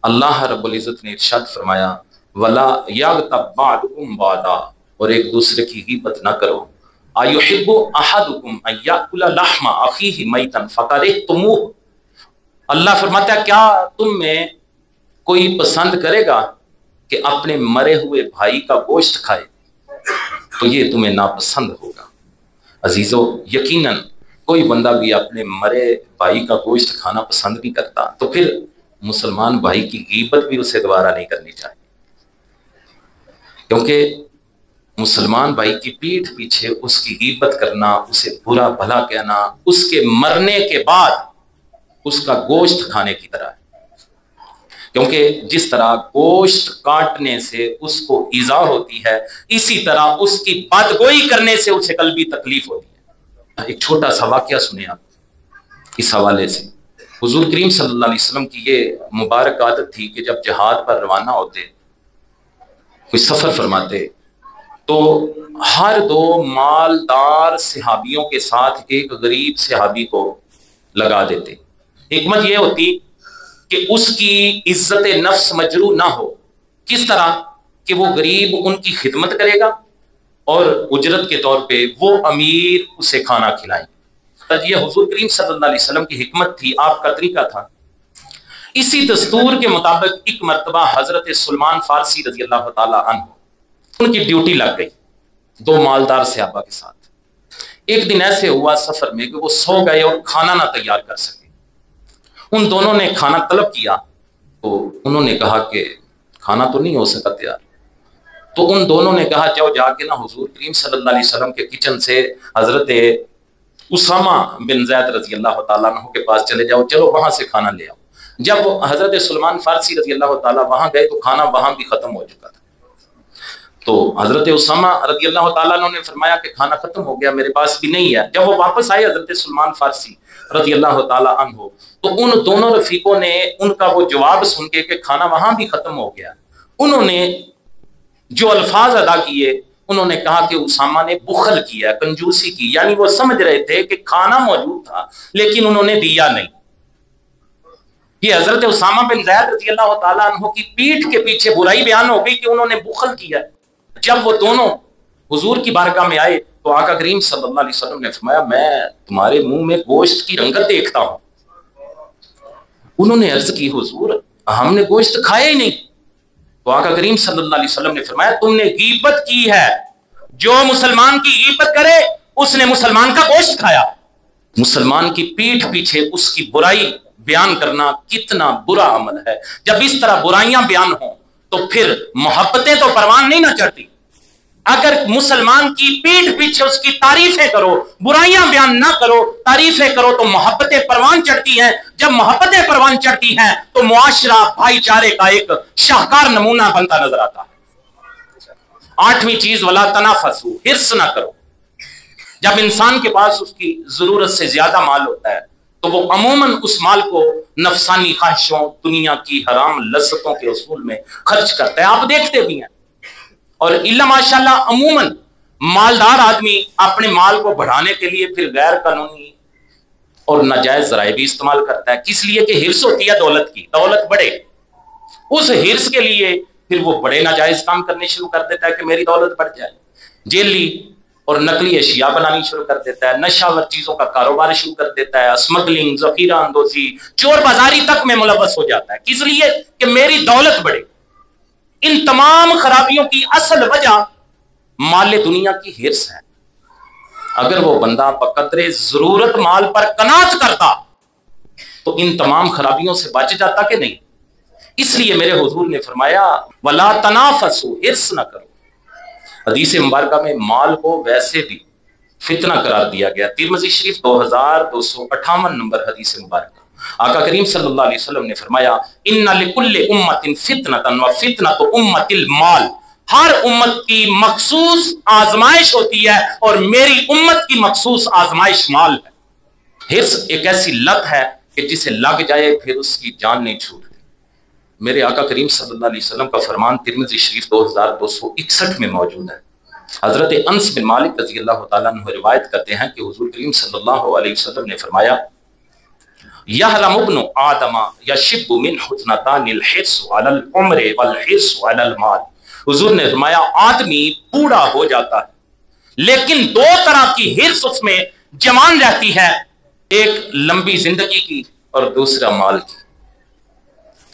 اللہ رب العزت نے ارشاد فرمایا وَلَا يَغْتَبْ بَعْضُكُمْ بَعْضًا، اور ایک دوسرے کی غیبت نہ کرو۔ أَيُحِبُّ أَحَدُكُمْ أَن يَأْكُلَ لَحْمَ أَخِيهِ مَيْتًا فَكَرِهْتُمُوهُ، اللہ فرماتا ہے کیا تم میں کوئی پسند کرے گا کہ اپنے مرے ہوئے بھائی کا گوشت کھائے؟ تو یہ تمہیں ناپسند ہوگا۔ عزیزو، یقیناً کوئی بندہ بھی اپنے مرے بھائی کا گوشت کھانا پسند نہیں کرتا، تو پھر مسلمان بھائی کی غیبت بھی اسے دوبارہ نہیں کرنی چاہیے۔ کیونکہ مسلمان بھائی کی پیٹھ پیچھے اس کی غیبت کرنا، اسے برا بھلا کہنا، اس کے مرنے کے بعد اس کا گوشت کھانے کی طرح ہے، کیونکہ جس طرح گوشت کاٹنے سے اس کو ایذا ہوتی ہے، اسی طرح اس کی بدگوئی کرنے سے اسے قلبی تکلیف ہوتی ہے۔ ایک چھوٹا سا واقعہ سنیں آپ اس حوالے سے۔ حضور کریم صلی اللہ علیہ وسلم کی یہ مبارک عادت تھی کہ جب جہاد پر روانہ ہوتے، کوئی سفر فرماتے، تو ہر دو مالدار صحابیوں کے ساتھ ایک غریب صحابی کو لگا دیتے۔ حکمت یہ ہوتی کہ اس کی عزت نفس مجروح نہ ہو۔ کس طرح کہ وہ غریب ان کی خدمت کرے گا اور اجرت کے طور پہ وہ امیر اسے کھانا کھلائیں۔ یہ حضور کریم صلی اللہ علیہ وسلم کی حکمت تھی، آپ کا طریقہ تھا۔ اسی دستور کے مطابق ایک مرتبہ حضرت سلمان فارسی رضی اللہ تعالی عنہ، ان کی ڈیوٹی لگ گئی دو مالدار صحابہ کے ساتھ۔ ایک دن ایسے ہوا سفر میں کہ وہ سو گئے اور کھانا نہ تیار کر سکے۔ ان دونوں نے کھانا طلب کیا تو انہوں نے کہا کہ کھانا تو نہیں ہو سکا تیار۔ تو ان دونوں نے کہا جاؤ جا کے نا حضور کریم صلی اللہ علیہ وسلم کے کچن سے حضرت اسامہ بن زید رضی اللہ تعالیٰ عنہ کے پاس چلے جاؤ، چلو وہاں سے کھانا لے آؤ۔ جب حضرت سلمان فارسی رضی اللہ تعالیٰ وہاں گئے تو کھانا وہاں بھی ختم ہو چکا تھا۔ تو حضرت اسامہ رضی اللہ تعالیٰ عنہ نے فرمایا کہ کھانا ختم ہو گیا، میرے پاس بھی نہیں ہے۔ جب وہ واپس آئے حضرت سلمان فارسی رضی اللہ تعالیٰ عنہ، تو ان دونوں رفیقوں نے ان کا وہ جواب سن کے کہ کھانا وہاں بھی ختم ہو گیا، انہوں نے جو الفاظ ادا کیے، انہوں نے کہا کہ اسامہ نے بخل کیا، کنجوسی کی، یعنی وہ سمجھ رہے تھے کہ کھانا موجود تھا لیکن انہوں نے دیا نہیں۔ یہ حضرت اسامہ بن زید رضی اللہ تعالیٰ عنہ کی پیٹھ کے پیچھے برائی بیان ہو گئی کہ انہوں نے بخل کیا۔ جب وہ دونوں حضور کی بارگاہ میں آئے تو آقا کریم صلی اللہ علیہ وسلم نے فرمایا میں تمہارے منہ میں گوشت کی رنگت دیکھتا ہوں۔ انہوں نے عرض کی حضور ہم نے گوشت کھایا ہی نہیں۔ تو آقا کریم صلی اللہ علیہ وسلم نے فرمایا تم نے غیبت کی ہے، جو مسلمان کی غیبت کرے اس نے مسلمان کا گوشت کھایا۔ مسلمان کی پیٹھ پیچھے اس کی برائی بیان کرنا کتنا برا عمل ہے۔ جب اس طرح برائیاں بیان ہوں تو پھر محبتیں تو پروان نہیں نہ چڑھتی۔ اگر مسلمان کی پیٹھ پیچھے اس کی تعریفیں کرو، برائیاں بیان نہ کرو، تعریفیں کرو تو محبتیں پروان چڑھتی ہیں۔ جب محبتیں پروان چڑھتی ہیں تو معاشرہ بھائی چارے کا ایک شاہکار نمونہ بنتا نظر آتا ہے۔ 8ویں چیز ولا تنافسوا، حرص نہ کرو۔ جب انسان کے پاس اس کی ضرورت سے زیادہ مال ہوتا ہے تو وہ عموماً اس مال کو نفسانی خواہشوں، دنیا کی حرام لذتوں کے اصول میں خرچ کرتا ہے۔ آپ دیکھتے بھی ہیں، اور الا ماشاءاللہ عموماً مالدار آدمی اپنے مال کو بڑھانے کے لیے پھر غیر قانونی اور ناجائز ذرائع بھی استعمال کرتا ہے۔ کس لیے کہ حرص ہوتی ہے دولت کی، دولت بڑھے۔ اس حرص کے لیے پھر وہ بڑے ناجائز کام کرنے شروع کر دیتا ہے کہ میری دولت بڑھ جائے، جیلی اور نقلی اشیاء بنانی شروع کر دیتا ہے، نشہ ور چیزوں کا کاروبار شروع کر دیتا ہے، اسمگلنگ، ذخیرہ اندوزی، چور بازاری تک میں ملوث ہو جاتا ہے۔ کس لیے کہ میری دولت بڑھے۔ ان تمام خرابیوں کی اصل وجہ مال دنیا کی حرص ہے۔ اگر وہ بندہ بقدر ضرورت مال پر قناعت کرتا تو ان تمام خرابیوں سے بچ جاتا کہ نہیں۔ اس لیے میرے حضور نے فرمایا ولا تنافسوا، حرص نہ کرو۔ حدیث مبارکہ میں مال کو ویسے بھی فتنہ قرار دیا گیا۔ ترمذی شریف 2258 نمبر حدیث مبارکہ، آقا کریم صلی اللہ علیہ وسلم نے فرمایا ان لکل امت فتنۃ وفتنۃ امت المال، ہر امت کی مخصوص آزمائش ہوتی ہے اور میری امت کی مخصوص آزمائش مال ہے۔ حرص ایک ایسی لت ہے کہ جسے لگ جائے پھر اس کی جان نہیں چھوٹتی۔ میرے آقا کریم صلی اللہ علیہ وسلم کا فرمان ترمذی شریف 2261 میں موجود ہے۔ حضرت انس بن مالک رضی اللہ تعالیٰ عنہ روایت کرتے ہیں کہ حضور کریم صلی اللہ علیہ وسلم نے فرمایا یحرم ابن آدم یشب من حسنتان الحرص علی العمر والحرص علی المال۔ حضور نے فرمایا آدمی بوڑھا ہو جاتا ہے لیکن دو طرح کی حرص اس میں جوان رہتی ہے، ایک لمبی زندگی کی اور دوسرا مال کی۔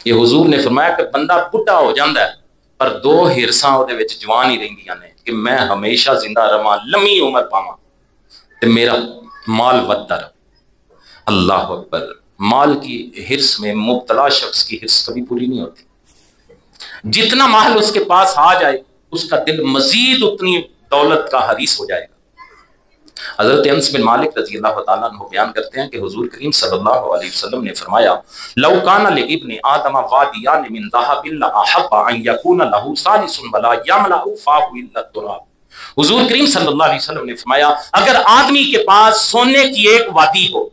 یہ حضور نے فرمایا کہ بندہ بڑھا ہو جاتا ہے پر دو حرصاں وہ جوان ہی رہندیاں نے کہ میں ہمیشہ زندہ رہاں، لمبی عمر پاواں تے میرا مال ودتا رہے۔ اللہ اکبر۔ مال کی حرص میں مبتلا شخص کی حرص کبھی پوری نہیں ہوتی۔ جتنا مال اس کے پاس آ جائے اس کا دل مزید اتنی دولت کا حریص ہو جائے گا۔ حضرت انس بن مالک رضی اللہ تعالیٰ عنہ بیان کرتے ہیں کہ حضور کریم صلی اللہ علیہ وسلم نے فرمایا لو کان لابن آدم وادیان من ذهب لاحب ان يكون له ثالث ولا يملأ فاه الا التراب۔ حضور کریم صلی اللہ علیہ وسلم نے فرمایا اگر آدمی کے پاس سونے کی ایک وادی ہو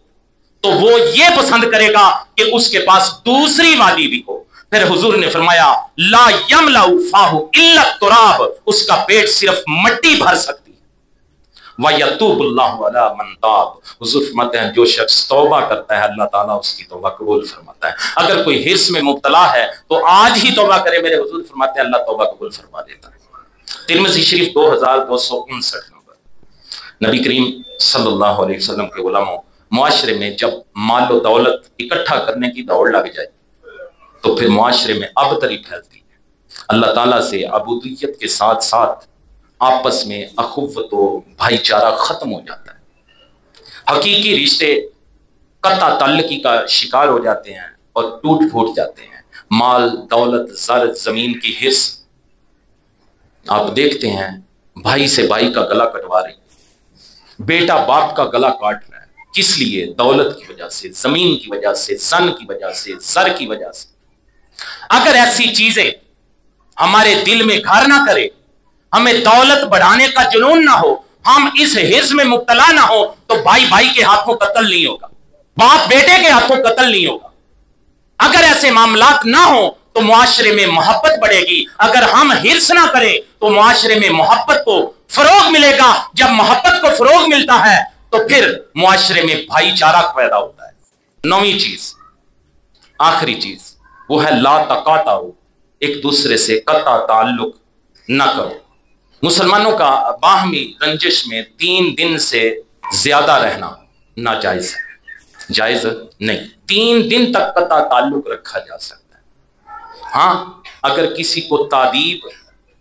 تو وہ یہ پسند کرے گا کہ اس کے پاس دوسری وادی بھی ہو۔ پھر حضور نے فرمایا لا يملأ فاه الا التراب، اس کا پیٹ صرف مٹی بھر سکتی وَيَتُوبُ اللَّهُ عَلَى مَنْ تَابَ۔ حضور فرماتے ہیں جو شخص توبہ کرتا ہے اللہ تعالیٰ اس کی توبہ قبول فرماتا ہے۔ اگر کوئی حرص میں مبتلا ہے تو آج ہی توبہ کرے، میرے حضور فرماتے ہیں اللہ توبہ قبول فرما دیتا ہے۔ ترمذی شریف 2259 نمبر۔ نبی کریم صلی اللہ علیہ وسلم کے علماء معاشرے میں جب مال و دولت اکٹھا کرنے کی دوڑ لگ جائے تو پھر معاشرے میں ابتری پھیلتی ہے۔ اللہ تعالیٰ سے عبودیت کے ساتھ ساتھ آپس میں اخوت و بھائی چارہ ختم ہو جاتا ہے، حقیقی رشتے قطع تعلقی کا شکار ہو جاتے ہیں اور ٹوٹ پھوٹ جاتے ہیں۔ مال دولت زر زمین کی حرص، آپ دیکھتے ہیں بھائی سے بھائی کا گلا کٹوا رہی، بیٹا باپ کا گلا کاٹ رہا ہے، کس لیے؟ دولت کی وجہ سے، زمین کی وجہ سے، زن کی وجہ سے، زر کی وجہ سے۔ اگر ایسی چیزیں ہمارے دل میں گھر نہ کرے، ہمیں دولت بڑھانے کا جنون نہ ہو، ہم اس حرص میں مبتلا نہ ہو تو بھائی بھائی کے ہاتھوں قتل نہیں ہوگا، باپ بیٹے کے ہاتھوں قتل نہیں ہوگا۔ اگر ایسے معاملات نہ ہوں تو معاشرے میں محبت بڑھے گی۔ اگر ہم حرص نہ کریں تو معاشرے میں محبت کو فروغ ملے گا۔ جب محبت کو فروغ ملتا ہے تو پھر معاشرے میں بھائی چارہ پیدا ہوتا ہے۔ نویں چیز، آخری چیز، وہ ہے لا تقاطعوا، ایک دوسرے سے قطع تعلق نہ کرو۔ مسلمانوں کا باہمی رنجش میں 3 دن سے زیادہ رہنا ناجائز ہے، جائز نہیں۔ 3 دن تک قطع تعلق رکھا جا سکتا ہے۔ ہاں اگر کسی کو تادیب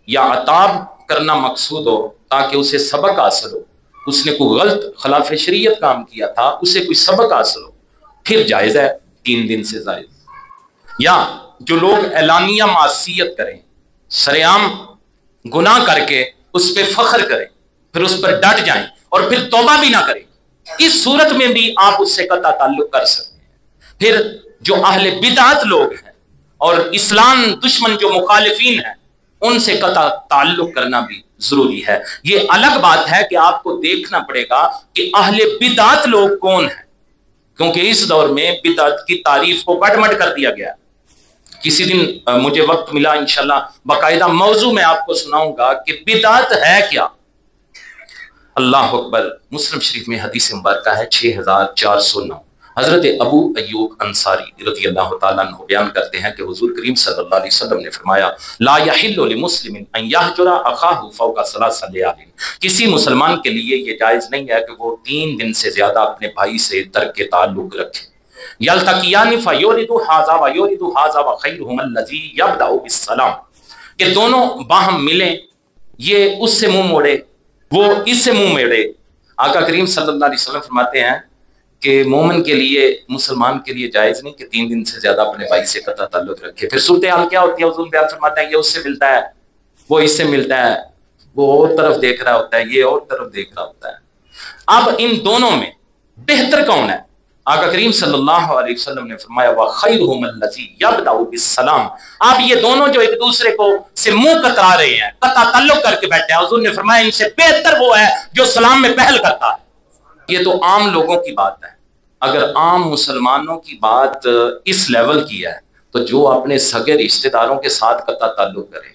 یا عتاب کرنا مقصود ہو تاکہ اسے سبق حاصل ہو، اس نے کوئی غلط خلاف شریعت کام کیا تھا، اسے کوئی سبق حاصل ہو، پھر جائز ہے 3 دن سے زائد۔ یا جو لوگ اعلانیہ معصیت کریں، سرعام گناہ کر کے اس پہ فخر کریں، پھر اس پر ڈٹ جائیں اور پھر توبہ بھی نہ کریں، اس صورت میں بھی آپ اس سے قطع تعلق کر سکتے ہیں۔ پھر جو اہل بدعت لوگ ہیں اور اسلام دشمن جو مخالفین ہیں، ان سے قطع تعلق کرنا بھی ضروری ہے۔ یہ الگ بات ہے کہ آپ کو دیکھنا پڑے گا کہ اہل بدعت لوگ کون ہیں، کیونکہ اس دور میں بدعت کی تعریف کو بڑھ مٹ کر دیا گیا۔ کسی دن مجھے وقت ملا انشاءاللہ باقاعدہ موضوع میں آپ کو سناؤں گا کہ بدعت ہے کیا۔ اللہ اکبر۔ مسلم شریف میں حدیث مبارکہ ہے 6409۔ حضرت ابو ایوب انصاری رضی اللہ تعالیٰ عنہ بیان کرتے ہیں کہ حضور کریم صلی اللہ علیہ وسلم نے فرمایا لا یحل لمسلم ان یہجر اخاہ فوق 3 لیال۔ کسی مسلمان کے لیے یہ جائز نہیں ہے کہ وہ 3 دن سے زیادہ اپنے بھائی سے ترک تعلق رکھے۔ یلتقیان فیورد ھذا ویورد ھذا وخیرھم الذی یبدأ بالسلام، کہ دونوں باہم ملیں، یہ اس سے منہ موڑے وہ اس سے منہ موڑے۔ آقا کریم صلی اللہ علیہ وسلم فرماتے ہیں کہ مومن کے لیے، مسلمان کے لیے جائز نہیں کہ 3 دن سے زیادہ اپنے بھائی سے قطع تعلق رکھے۔ پھر صورتحال کیا ہوتی ہے؟ حضور بیان فرماتے ہیں یہ اس سے ملتا ہے، وہ اس سے ملتا ہے، وہ اور طرف دیکھ رہا ہوتا ہے، یہ اور طرف دیکھ رہا ہوتا ہے۔ اب ان دونوں میں بہتر کون ہے؟ آقا کریم صلی اللہ علیہ وسلم نے فرمایا وَخَيْرُهُمَ الَّذِي يَبْدَأُ بِالسَّلَامِ۔ آپ یہ دونوں جو ایک دوسرے کو سے منہ کترا رہے ہیں، قطع تعلق کر کے بیٹھے ہیں، حضور نے فرمایا ان سے بہتر وہ ہے جو سلام میں پہل کرتا ہے۔ یہ تو عام لوگوں کی بات ہے۔ اگر عام مسلمانوں کی بات اس لیول کی ہے تو جو اپنے سگے رشتہ داروں کے ساتھ قطع تعلق کرے،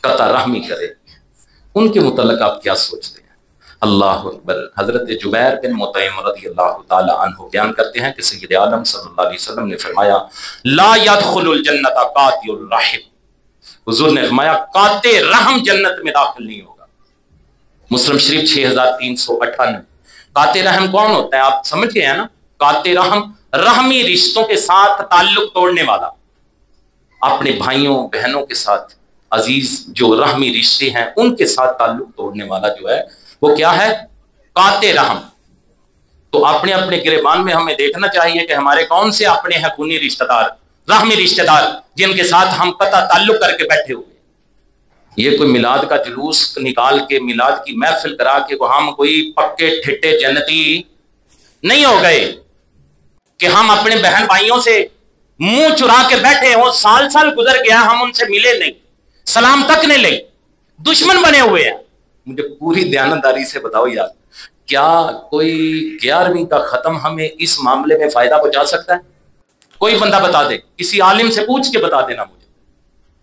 قطع رحمی کرے، ان کے متعلق آپ کیا سوچتے ہیں؟ اللہ اکبر۔ حضرت جبیر بن مطعم رضی اللہ تعالی عنہ بیان کرتے ہیں کہ سید عالم صلی اللہ علیہ وسلم نے فرمایا لا يدخل الجنت قاطع الرحم۔ حضور نے فرمایا قاطع رحم جنت میں داخل نہیں ہوگا۔ مسلم شریف 6398۔ قاطع رحم کون ہوتا ہے؟ آپ سمجھ گئے ہیں نا؟ قاطع رحم رحمی رشتوں کے ساتھ تعلق توڑنے والا، اپنے بھائیوں بہنوں کے ساتھ عزیز جو رحمی رشتے ہیں ان کے ساتھ تعلق توڑنے والا جو ہے وہ کیا ہے؟ قاطع رحم۔ تو اپنے اپنے گریبان میں ہمیں دیکھنا چاہیے کہ ہمارے کون سے اپنے ہیں خونی رشتہ دار، رحمی رشتہ دار جن کے ساتھ ہم قطع تعلق کر کے بیٹھے ہوئے۔ یہ کوئی میلاد کا جلوس نکال کے میلاد کی محفل کرا کے ہم کوئی پکے ٹھٹے جنتی نہیں ہو گئے کہ ہم اپنے بہن بھائیوں سے منہ چرا کے بیٹھے ہوں، سال سال گزر گیا ہم ان سے ملے نہیں، سلام تک نہیں لے، دشمن بنے ہوئے ہیں۔ مجھے پوری دیانتداری سے بتاؤ یار، کیا کوئی 11ویں کا ختم ہمیں اس معاملے میں فائدہ پہنچا سکتا ہے؟ کوئی بندہ بتا دے، کسی عالم سے پوچھ کے بتا دینا مجھے،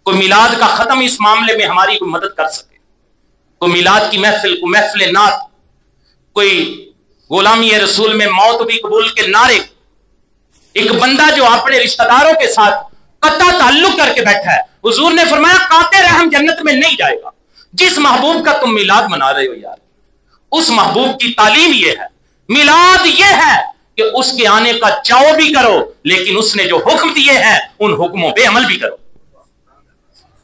کوئی میلاد کا ختم اس معاملے میں ہماری کوئی مدد کر سکے، کوئی میلاد کی محفل، کوئی محفل نعت، کوئی غلامی رسول میں موت بھی قبول کے نعرے، ایک بندہ جو اپنے رشتہ داروں کے ساتھ قطع تعلق کر کے بیٹھا ہے، حضور نے فرمایا قاطع رحم جنت میں نہیں جائے گا۔ جس محبوب کا تم میلاد منا رہے ہو یار، اس محبوب کی تعلیم یہ ہے، میلاد یہ ہے کہ اس کے آنے کا چاؤ بھی کرو، لیکن اس نے جو حکم دیے ہیں ان حکموں پہ عمل بھی کرو۔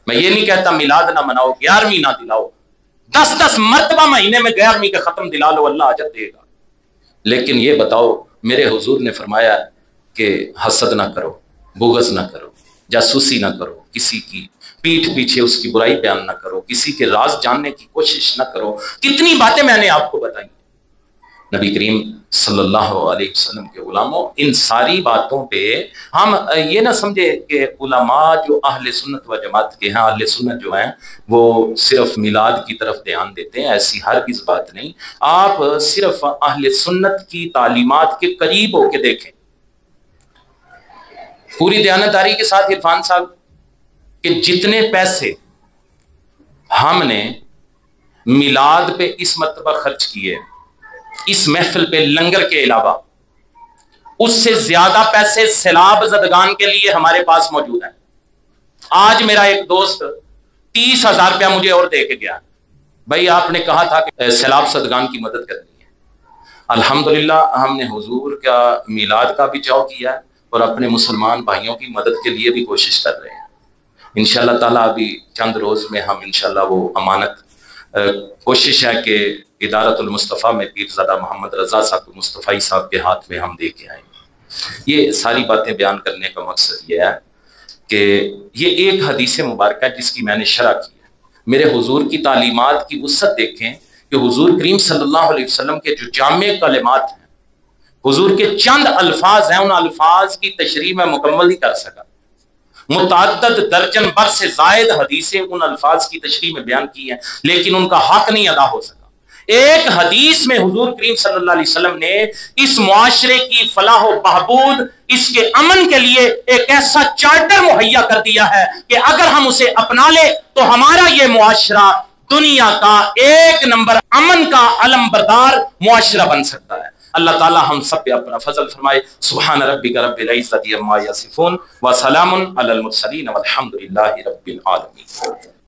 میں یہ نہیں کہتا میلاد نہ مناؤ، 11ویں نہ دلاؤ، 10 مرتبہ مہینے میں 11ویں کا ختم دلا لو، اللہ اجر دے گا، لیکن یہ بتاؤ میرے حضور نے فرمایا کہ حسد نہ کرو، بغض نہ کرو، جاسوسی نہ کرو، کسی کی پیٹھ پیچھے اس کی برائی بیان نہ کرو، کسی کے راز جاننے کی کوشش نہ کرو۔ کتنی باتیں میں نے آپ کو بتائی۔ نبی کریم صلی اللہ علیہ وسلم کے غلاموں، ان ساری باتوں پہ ہم یہ نہ سمجھے کہ علماء جو اہل سنت و جماعت کے ہیں، اہل سنت جو ہیں وہ صرف میلاد کی طرف دھیان دیتے ہیں، ایسی ہرگز بات نہیں۔ آپ صرف اہل سنت کی تعلیمات کے قریب ہو کے دیکھیں، پوری دیانتداری کے ساتھ عرفان صاحب، کہ جتنے پیسے ہم نے میلاد پہ اس مرتبہ خرچ کیے، اس محفل پہ لنگر کے علاوہ، اس سے زیادہ پیسے سیلاب زدگان کے لیے ہمارے پاس موجود ہیں۔ آج میرا ایک دوست 30,000 روپیہ مجھے اور دے کے گیا، بھائی آپ نے کہا تھا کہ سیلاب زدگان کی مدد کرنی ہے۔ الحمدللہ ہم نے حضور کا میلاد کا بھی چاؤ کیا ہے اور اپنے مسلمان بھائیوں کی مدد کے لیے بھی کوشش کر رہے ہیں۔ انشاءاللہ تعالیٰ ابھی چند روز میں ہم انشاءاللہ وہ امانت، کوشش ہے کہ ادارت المصطفیٰ میں پیرزادہ محمد رضا صاحب مصطفی صاحب کے ہاتھ میں ہم دے کے آئیں۔ یہ ساری باتیں بیان کرنے کا مقصد یہ ہے کہ یہ ایک حدیث مبارکہ جس کی میں نے شرح کی ہے، میرے حضور کی تعلیمات کی وسعت دیکھیں کہ حضور کریم صلی اللہ علیہ وسلم کے جو جامع کلمات ہیں، حضور کے چند الفاظ ہیں، ان الفاظ کی تشریح میں مکمل نہیں کر سکا، متعدد درجن بر سے زائد حدیثیں ان الفاظ کی تشریح میں بیان کی ہیں، لیکن ان کا حق نہیں ادا ہو سکا۔ ایک حدیث میں حضور کریم صلی اللہ علیہ وسلم نے اس معاشرے کی فلاح و بہبود، اس کے امن کے لیے ایک ایسا چارٹر مہیا کر دیا ہے کہ اگر ہم اسے اپنا لے تو ہمارا یہ معاشرہ دنیا کا 1 نمبر امن کا علم بردار معاشرہ بن سکتا ہے۔ اللہ تعالی ہم سب پہ اپنا فضل فرمائے۔ سبحان ربک رب العزت عما یصفون وسلام علی المرسلین والحمد للہ رب العالمین۔